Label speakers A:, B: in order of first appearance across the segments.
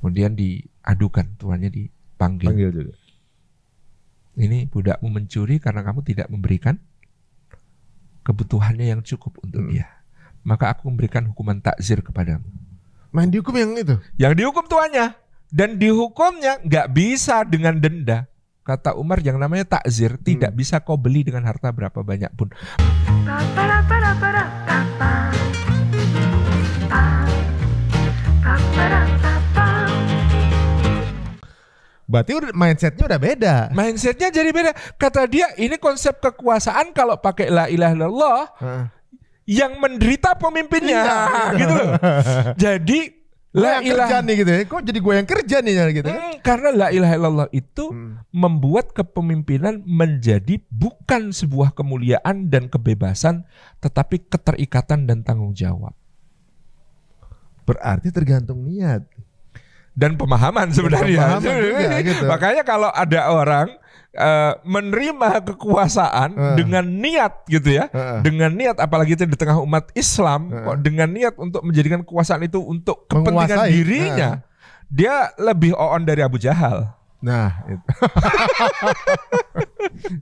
A: Kemudian diadukan, tuannya dipanggil.
B: Panggil juga.
A: Ini budakmu mencuri karena kamu tidak memberikan kebutuhannya yang cukup untuk dia. Maka aku memberikan hukuman takzir kepadamu.
B: Main dihukum yang itu?
A: Yang dihukum tuannya. Dan dihukumnya nggak bisa dengan denda. Kata Umar, yang namanya takzir tidak bisa kau beli dengan harta berapa banyak pun.
B: Berarti mindsetnya udah beda.
A: Mindsetnya jadi beda. Kata dia, ini konsep kekuasaan kalau pakai la ilaha illallah, yang menderita pemimpinnya, gitu loh. Jadi la ilaha
B: kerja nih gitu ya. Kok jadi gue yang kerja nih gitu?
A: Karena la ilaha illallah itu membuat kepemimpinan menjadi bukan sebuah kemuliaan dan kebebasan, tetapi keterikatan dan tanggung jawab.
B: Berarti tergantung niat
A: dan pemahaman sebenarnya.
B: Juga, gitu.
A: Makanya kalau ada orang menerima kekuasaan dengan niat gitu ya, dengan niat, apalagi itu di tengah umat Islam, dengan niat untuk menjadikan kekuasaan itu untuk kepentingan dirinya, dia lebih on dari Abu Jahal.
B: Nah, itu.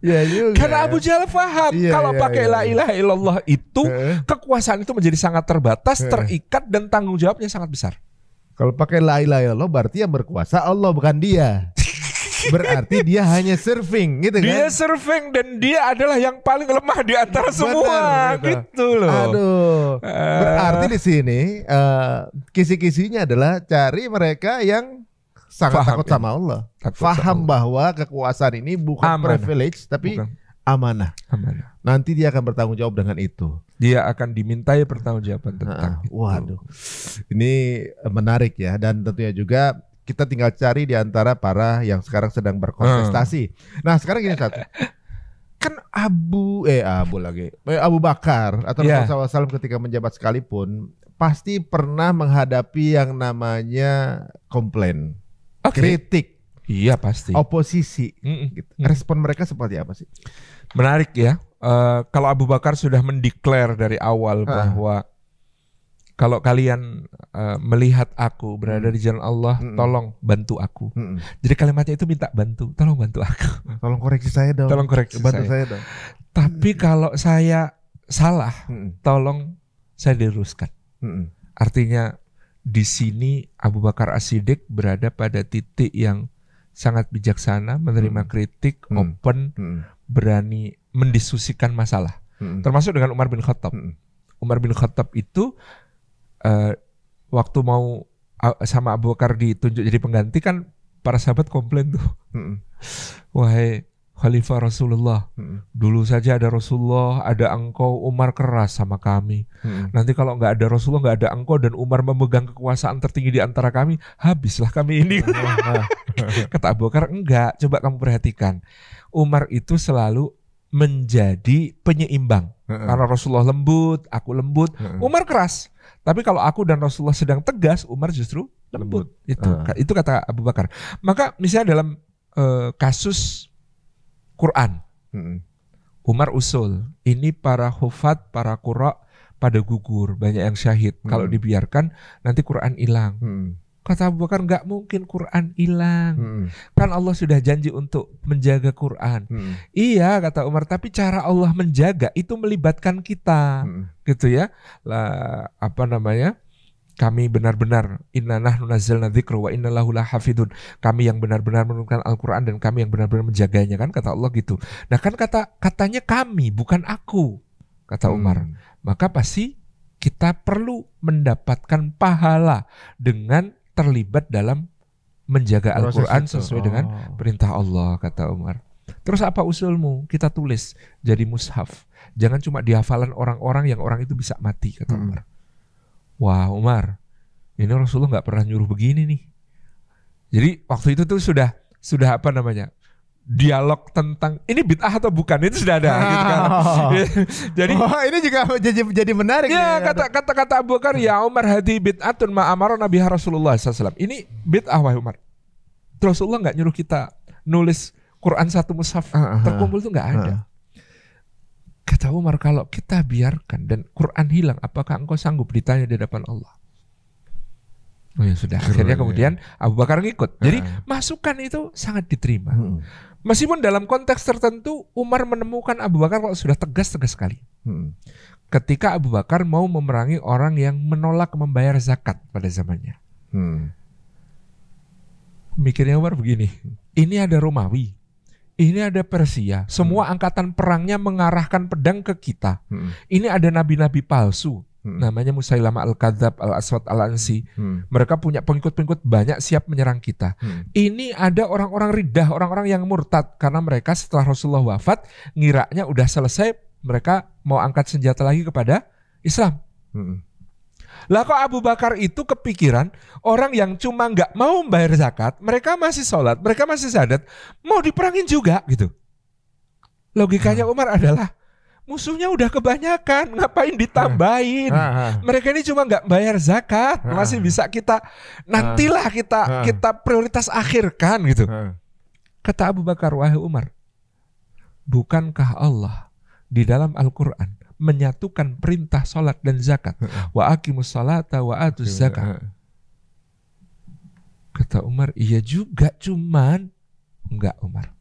B: Ya juga.
A: Karena Abu Jahal paham kalau pakai la ilaha illallah itu kekuasaan itu menjadi sangat terbatas, terikat, dan tanggung jawabnya sangat besar.
B: Kalau pakai la ilaha illallah berarti yang berkuasa Allah, bukan dia. Berarti dia hanya serving gitu kan?
A: Dia serving dan dia adalah yang paling lemah di antara semua, gitu loh.
B: Aduh. Berarti di sini kisi-kisinya adalah cari mereka yang sangat takut sama Allah. Faham bahwa kekuasaan ini bukan privilege tapi amanah. Nanti dia akan bertanggung jawab dengan itu.
A: Dia akan dimintai pertanggungjawaban tentang itu.
B: Waduh. Ini menarik ya, dan tentunya juga kita tinggal cari di antara para yang sekarang sedang berkontestasi. Nah, sekarang gini satu. Kan Abu Bakar atau Rasulullah SAW ketika menjabat sekalipun pasti pernah menghadapi yang namanya komplain, kritik.
A: Iya pasti.
B: Oposisi. Gitu. Respon mereka seperti apa sih?
A: Menarik ya. Kalau Abu Bakar sudah mendeklar dari awal bahwa kalau kalian melihat aku berada di jalan Allah, tolong bantu aku. Jadi kalimatnya itu minta bantu, tolong bantu aku.
B: Tolong koreksi saya dong.
A: Tolong koreksi
B: bantu saya dong.
A: Tapi kalau saya salah, tolong saya diluruskan. Artinya di sini Abu Bakar As-Siddiq berada pada titik yang sangat bijaksana, menerima kritik, open, berani mendiskusikan masalah. Termasuk dengan Umar bin Khattab. Umar bin Khattab itu waktu mau sama Abu Bakar ditunjuk jadi pengganti, kan para sahabat komplain tuh. Wahai Khalifah Rasulullah, dulu saja ada Rasulullah, ada engkau, Umar keras sama kami. Nanti kalau nggak ada Rasulullah, nggak ada engkau, dan Umar memegang kekuasaan tertinggi di antara kami, habislah kami ini. Kata Abu Bakar, enggak, coba kamu perhatikan. Umar itu selalu menjadi penyeimbang. Karena Rasulullah lembut, aku lembut, Umar keras. Tapi kalau aku dan Rasulullah sedang tegas, Umar justru lembut. Itu kata Abu Bakar. Maka misalnya dalam kasus Quran, Umar usul, ini para hufat, para qurra pada gugur, banyak yang syahid. Kalau dibiarkan nanti Quran hilang. Kata Abu Bakar, nggak mungkin Quran hilang. Kan Allah sudah janji untuk menjaga Quran. Iya, kata Umar, tapi cara Allah menjaga itu melibatkan kita, gitu ya. Lah, kami benar-benar inna nahnu nazzalna dzikra wa inna lahu lahafidun. Kami yang benar-benar menurunkan Al-Quran dan kami yang benar-benar menjaganya, kan kata Allah gitu. Nah kan katanya kami, bukan aku, kata Umar. Maka pasti kita perlu mendapatkan pahala dengan terlibat dalam menjaga Al-Quran sesuai dengan perintah Allah, kata Umar. Terus apa usulmu? Kita tulis jadi mushaf. Jangan cuma dihafalan orang-orang yang orang itu bisa mati, kata Umar. Wah Umar, ini Rasulullah nggak pernah nyuruh begini nih. Jadi waktu itu tuh sudah dialog tentang ini bid'ah atau bukan, itu sudah ada. Gitu kan. Jadi
B: ini juga jadi menarik.
A: Ya, kata Abu Bakar, ya Umar, hadi bid'atun ma amara Nabi Rasulullah SAW. Ini bid'ah wahai Umar. Rasulullah nggak nyuruh kita nulis Quran satu mushaf terkumpul, itu nggak ada. Kata Umar, kalau kita biarkan dan Quran hilang, apakah engkau sanggup ditanya di hadapan Allah? Oh ya sudah. Akhirnya kemudian Abu Bakar ngikut. Jadi masukan itu sangat diterima. Meskipun dalam konteks tertentu Umar menemukan Abu Bakar kalau sudah tegas sekali. Ketika Abu Bakar mau memerangi orang yang menolak membayar zakat pada zamannya. Mikirnya Umar begini, ini ada Romawi, ini ada Persia, semua angkatan perangnya mengarahkan pedang ke kita. Ini ada nabi-nabi palsu, namanya Musailamah Al-Kadzab, Al-Aswad Al-Ansi. Mereka punya pengikut-pengikut banyak siap menyerang kita. Ini ada orang-orang riddah, orang-orang yang murtad, karena mereka setelah Rasulullah wafat, ngiranya udah selesai, mereka mau angkat senjata lagi kepada Islam. Lah kok Abu Bakar itu kepikiran orang yang cuma nggak mau membayar zakat, mereka masih sholat, mereka masih syahadat, mau diperangin juga gitu. Logikanya Umar adalah musuhnya udah kebanyakan, ngapain ditambahin? Mereka ini cuma nggak bayar zakat, masih bisa kita nantilah kita prioritas akhirkan gitu. Kata Abu Bakar, wahai Umar, bukankah Allah di dalam Al-Quran menyatukan perintah salat dan zakat, wa aqimus salata wa atuz zakat. Kata Umar, iya juga, cuman enggak Umar.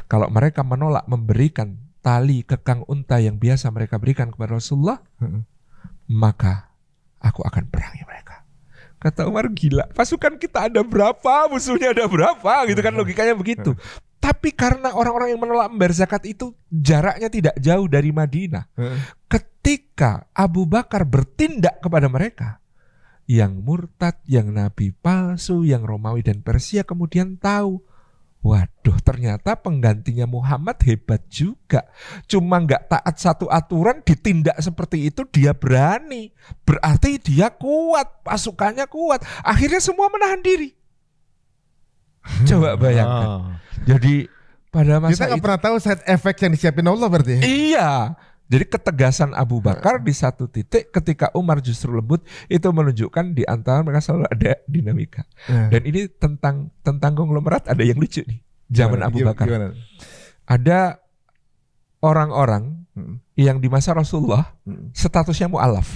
A: Kalau mereka menolak memberikan tali kekang unta yang biasa mereka berikan kepada Rasulullah, maka aku akan perangi mereka. Kata Umar, gila, pasukan kita ada berapa, musuhnya ada berapa, gitu kan, logikanya begitu. Tapi karena orang-orang yang menolak membayar zakat itu jaraknya tidak jauh dari Madinah. Ketika Abu Bakar bertindak kepada mereka, yang murtad, yang nabi palsu, yang Romawi dan Persia kemudian tahu, waduh ternyata penggantinya Muhammad hebat juga. Cuma nggak taat satu aturan, ditindak seperti itu dia berani. Berarti dia kuat, pasukannya kuat. Akhirnya semua menahan diri. Coba bayangkan. Jadi pada masa
B: kita nggak pernah tahu side effect yang disiapin Allah berarti.
A: Iya. Jadi ketegasan Abu Bakar di satu titik ketika Umar justru lembut, itu menunjukkan di antara mereka selalu ada dinamika. Dan ini tentang konglomerat ada yang lucu nih. Zaman Abu Bakar. Ada orang-orang yang di masa Rasulullah statusnya mu'alaf.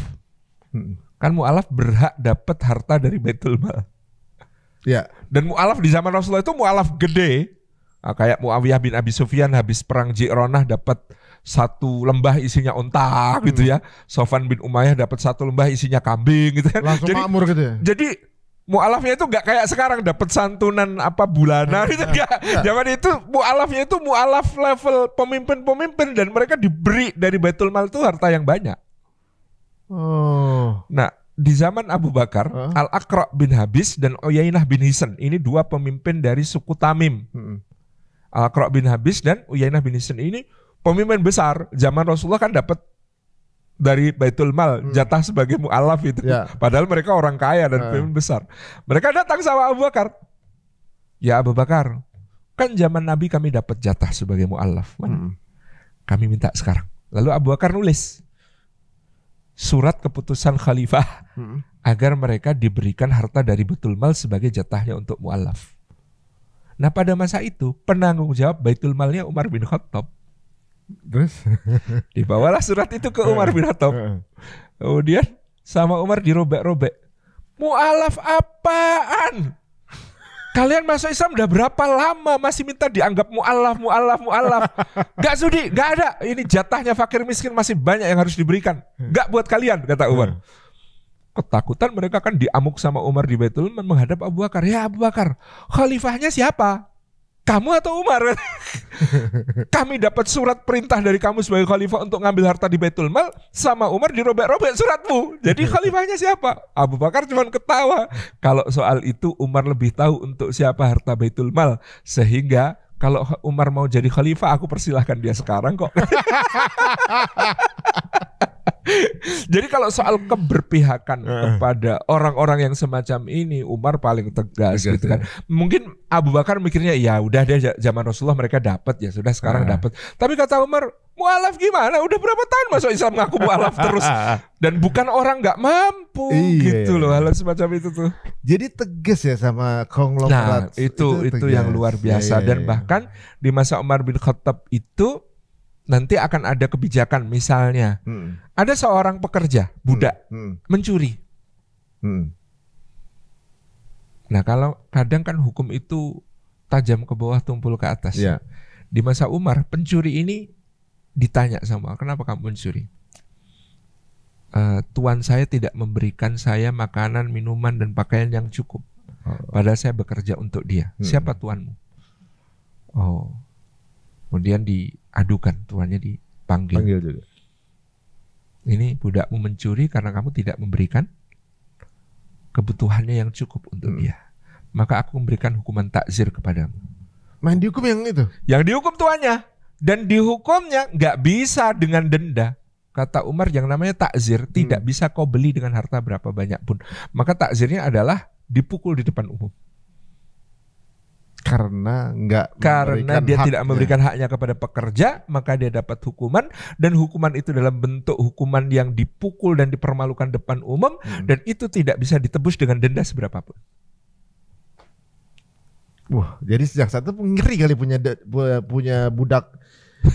A: Kan mu'alaf berhak dapat harta dari Baitul Mal.
B: Ya.
A: Dan mu'alaf di zaman Rasulullah itu mu'alaf gede. Kayak Muawiyah bin Abi Sufyan habis perang Ji'ronah dapat satu lembah isinya unta gitu ya. Sofwan bin Umayyah dapat satu lembah isinya kambing gitu kan.
B: Langsung makmur gitu ya.
A: Jadi mu'alafnya itu gak kayak sekarang dapat santunan apa bulanan gitu enggak. Zaman itu mu'alafnya itu mu'alaf level pemimpin-pemimpin dan mereka diberi dari Baitul Mal itu harta yang banyak. Nah, di zaman Abu Bakar, Al-Aqra bin Habis dan Uyainah bin Hisn, ini dua pemimpin dari suku Tamim. Al-Aqra bin Habis dan Uyainah bin Hisn ini pemimpin besar. Zaman Rasulullah kan dapat dari Baitul Mal jatah sebagai mu'alaf itu. Padahal mereka orang kaya dan pemimpin besar. Mereka datang sama Abu Bakar. Ya Abu Bakar, kan zaman Nabi kami dapat jatah sebagai mu'alaf. Kami minta sekarang. Lalu Abu Bakar nulis surat keputusan khalifah agar mereka diberikan harta dari Baitul Mal sebagai jatahnya untuk mu'alaf. Nah pada masa itu penanggung jawab Baitul Malnya Umar bin Khattab.
B: Terus
A: dibawalah surat itu ke Umar bin Khattab. Kemudian sama Umar dirobek-robek. Mu'alaf apaan? Kalian masuk Islam udah berapa lama masih minta dianggap mu'alaf? Gak sudi, gak ada. Ini jatahnya fakir miskin masih banyak yang harus diberikan. Gak buat kalian, kata Umar. Ketakutan mereka kan diamuk sama Umar di Baitul Mal menghadap Abu Bakar. Ya Abu Bakar, khalifahnya siapa? Kamu atau Umar? Kami dapat surat perintah dari kamu sebagai khalifah untuk ngambil harta di Baitul Mal, sama Umar dirobek-robek suratmu. Jadi khalifahnya siapa? Abu Bakar cuma ketawa. Kalau soal itu Umar lebih tahu untuk siapa harta Baitul Mal, sehingga kalau Umar mau jadi khalifah aku persilahkan dia sekarang kok. Jadi kalau soal keberpihakan kepada orang-orang yang semacam ini, Umar paling tegas gitu kan. Mungkin Abu Bakar mikirnya ya udah deh zaman Rasulullah mereka dapat, ya sudah sekarang dapat. Tapi kata Umar, mu'alaf gimana? Udah berapa tahun masuk Islam ngaku mu'alaf terus. Dan bukan orang nggak mampu gitu loh, hal semacam itu tuh.
B: Jadi tegas ya sama konglomerat.
A: Nah, itu yang luar biasa. Dan bahkan di masa Umar bin Khattab itu nanti akan ada kebijakan, misalnya ada seorang pekerja budak mencuri. Nah kalau kadang kan hukum itu tajam ke bawah tumpul ke atas.
B: Ya.
A: Di masa Umar pencuri ini ditanya sama, kenapa kamu mencuri? Tuan saya tidak memberikan saya makanan, minuman dan pakaian yang cukup. Padahal saya bekerja untuk dia. Siapa tuanmu? Oh, kemudian diadukan, tuannya dipanggil.
B: Panggil juga.
A: Ini budakmu mencuri karena kamu tidak memberikan kebutuhannya yang cukup untuk dia. Maka aku memberikan hukuman takzir kepadamu.
B: Main dihukum yang itu?
A: Yang dihukum tuannya. Dan dihukumnya nggak bisa dengan denda. Kata Umar yang namanya takzir tidak bisa kau beli dengan harta berapa banyak pun. Maka takzirnya adalah dipukul di depan umum.
B: Karena
A: dia tidak memberikan haknya kepada pekerja, maka dia dapat hukuman, dan hukuman itu dalam bentuk hukuman yang dipukul dan dipermalukan depan umum, dan itu tidak bisa ditebus dengan denda seberapapun.
B: Wah, jadi sejak saat itu ngeri kali punya budak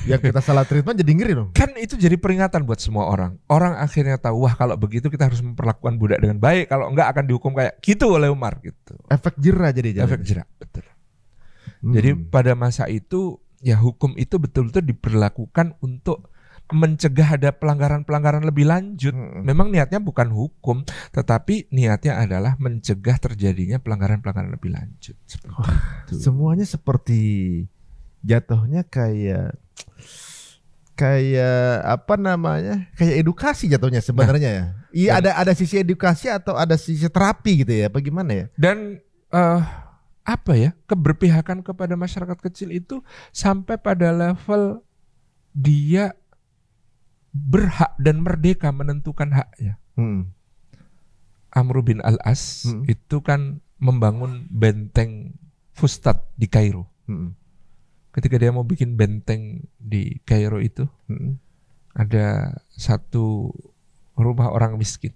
B: yang kita salah treatment, jadi ngeri dong.
A: Kan itu jadi peringatan buat semua orang. Orang akhirnya tahu, wah kalau begitu kita harus memperlakukan budak dengan baik, kalau enggak akan dihukum kayak gitu oleh Umar gitu.
B: Efek jerah jadi.
A: Efek jerah, betul. Jadi pada masa itu ya hukum itu betul-betul diberlakukan untuk mencegah ada pelanggaran-pelanggaran lebih lanjut. Memang niatnya bukan hukum, tetapi niatnya adalah mencegah terjadinya pelanggaran-pelanggaran lebih lanjut.
B: Semuanya seperti jatuhnya kayak apa namanya? Kayak edukasi jatuhnya sebenarnya ya. Iya, ada sisi edukasi atau ada sisi terapi gitu ya? Bagaimana ya?
A: Dan keberpihakan kepada masyarakat kecil itu sampai pada level dia berhak dan merdeka menentukan haknya. Amr bin Al-As itu kan membangun benteng Fustat di Kairo. Ketika dia mau bikin benteng di Kairo itu, ada satu rumah orang miskin.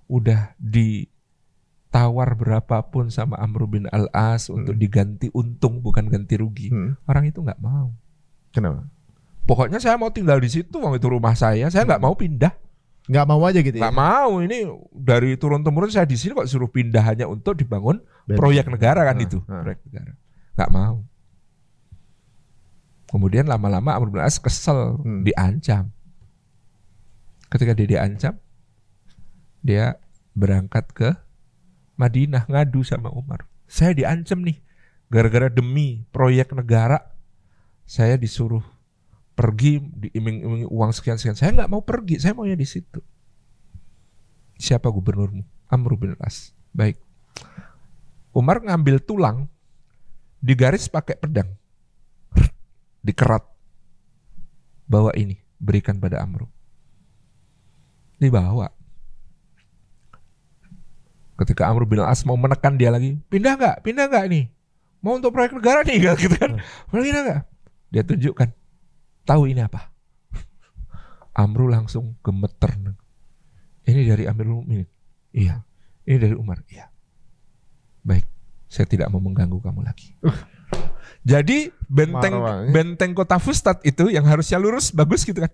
A: Udah ditawar berapapun sama Amr bin Al-As untuk diganti untung, bukan ganti rugi. Orang itu nggak mau.
B: Kenapa?
A: Pokoknya saya mau tinggal di situ, itu rumah saya nggak mau pindah.
B: Nggak mau aja gitu ya?
A: Nggak mau, ini dari turun-temurun saya di sini kok suruh pindah hanya untuk dibangun proyek negara kan itu. Proyek negara. Nggak mau. Kemudian lama-lama Amr bin Al-As kesel, diancam. Ketika dia diancam, dia berangkat ke Madinah ngadu sama Umar. Saya diancam nih, gara-gara demi proyek negara, saya disuruh pergi, diiming-imingi uang sekian-sekian. Saya nggak mau pergi, saya maunya di situ. Siapa gubernurmu? Amr bin Al-As. Baik. Umar ngambil tulang, digaris pakai pedang, dikerat. Bawa ini, berikan pada Amr. Dibawa. Ketika Amr bin Al-As mau menekan dia lagi, pindah nggak nih? Mau untuk proyek negara nih, gitu kan? Pindah nggak? Dia tunjukkan. Tahu ini apa? Amru langsung gemeter. Ini dari Amirul Mukminin. Iya. Ini dari Umar. Iya. Baik, saya tidak mau mengganggu kamu lagi. Jadi benteng kota Fustat itu yang harusnya lurus bagus gitu kan.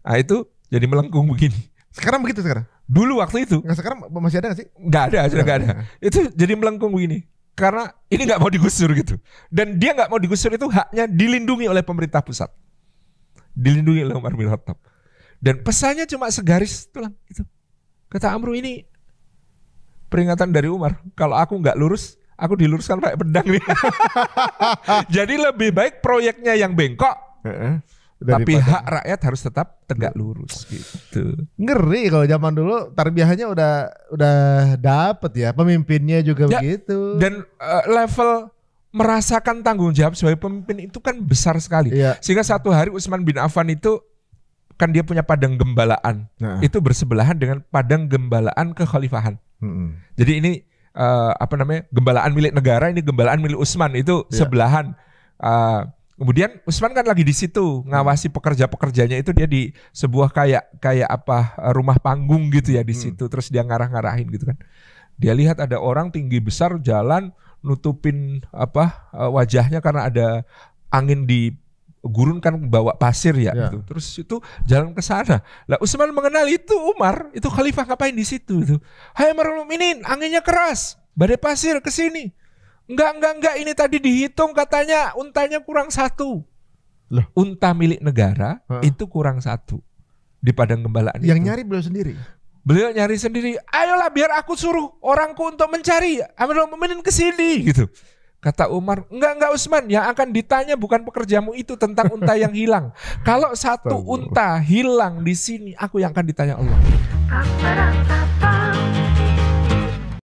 A: Nah itu jadi melengkung begini.
B: Sekarang begitu sekarang?
A: Dulu waktu itu.
B: Nggak, sekarang masih ada nggak sih?
A: Nggak ada, sudah nggak ada. Itu jadi melengkung begini. Karena ini nggak mau digusur gitu. Dan dia nggak mau digusur itu haknya dilindungi oleh pemerintah pusat. Dilindungi oleh Umar bin Khattab. Dan pesannya cuma segaris tulang itu. Kata Amru, ini peringatan dari Umar. Kalau aku nggak lurus, aku diluruskan pakai pedang nih. Jadi lebih baik proyeknya yang bengkok, tapi hak rakyat harus tetap tegak lurus gitu.
B: Ngeri kalau zaman dulu tarbiyahnya udah dapet ya, pemimpinnya juga ya, begitu.
A: Dan level merasakan tanggung jawab sebagai pemimpin itu kan besar sekali. Ya. Sehingga satu hari Utsman bin Affan itu kan dia punya padang gembalaan. Itu bersebelahan dengan padang gembalaan kekhalifahan. Jadi ini gembalaan milik negara, ini gembalaan milik Utsman, itu sebelahan. Kemudian Utsman kan lagi di situ ngawasi pekerja-pekerjanya, itu dia di sebuah kayak rumah panggung gitu ya di situ, terus dia ngarah-ngarahin gitu kan. Dia lihat ada orang tinggi besar jalan nutupin wajahnya karena ada angin di gurun kan bawa pasir ya gitu. Terus itu jalan ke sana. Lah Utsman mengenal itu Umar, itu khalifah ngapain di situ itu. Hai Amirul Mukminin, anginnya keras. Badai pasir ke sini. Enggak, ini tadi dihitung katanya untanya kurang 1.
B: Loh.
A: Unta milik negara itu kurang 1 di padang gembalaan
B: Yang
A: itu.
B: nyari beliau sendiri?
A: Beliau nyari sendiri. Ayolah biar aku suruh orangku untuk mencari. Amirul Mukminin ke sini gitu. Kata Umar, enggak Utsman, yang akan ditanya bukan pekerjamu itu tentang unta yang hilang. Kalau 1 unta hilang di sini, aku yang akan ditanya Allah.